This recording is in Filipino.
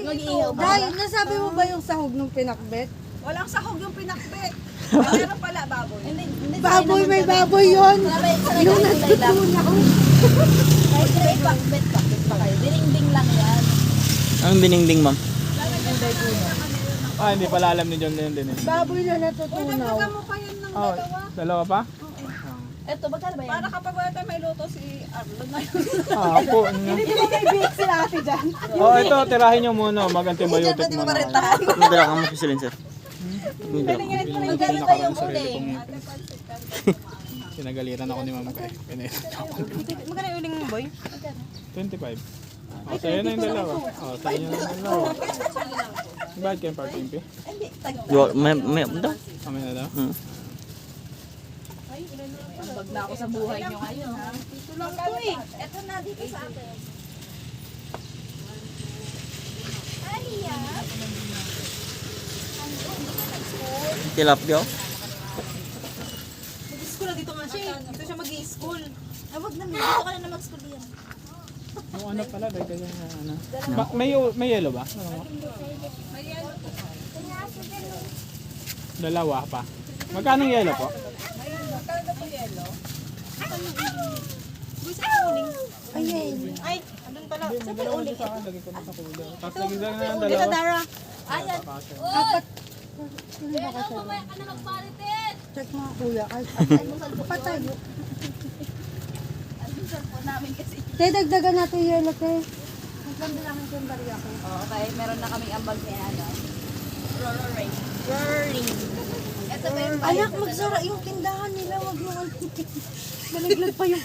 Mag-iihaw ba? Dahil, nasabi mo ba yung sahog ng pinakbet? Walang sahog yung pinakbet. Meron pala baboy. Hindi, Baboy, may baboy yun. Yung natutunaw. Kahit sila ipakbet pa kayo. Ding-ding lang yan. Ang dininding, ma'am. Ah, hindi pala alam ni John din din. Baboy na natutunaw. Dagdagan mo pa yan ng Oh, dalawa. dalawa pa? Eto, magkano ba yan? Para kapag wala tayo may luto si Arlon ngayon. Ah, po. Hindi mo may bake sila ate dyan. Oh, ito, tirahin nyo muna. Mag-antibiotic muna. Madala kang mag-silin, sir. Magkano ba yung uling? Sinagalitan ako ni ma'am kay. Magkano yung uling mo, boy? 25. Oh, sa'yo na yung dalawa. Oh, sa'yo na yung dalawa. Bakit kayo partimpi? May daw. Kami na daw? Hmm. Pag na ako sa buhay nyo ngayon, ha? Ito lang to eh. Ito na dito sa akin. Tilapia. Mag-school na dito nga siya eh. Dito siya mag-i-school. Ay, wag na. Dito ka na mag-school yan. Yung ano pala, dahil yung ano. May yellow ba? Dalawa pa. Magkano yung yellow po? Ay, andun pala. May dalawa dito sa akin, lagay ko na sa kulo. Tapos lagay na ng dalawa. Dara. Ayan. Apat. Sino ba kasi? Check mga kuya. Ay, patay. namin kasi. Te, dagdagan natin yung yellow, te. Magkanda namin yung bariya ko. Okay, meron na kaming ambag ni ano. Rory. Ito ba yung Anak, magsara yung tindahan nila. Wag mo. Nalaglag pa yung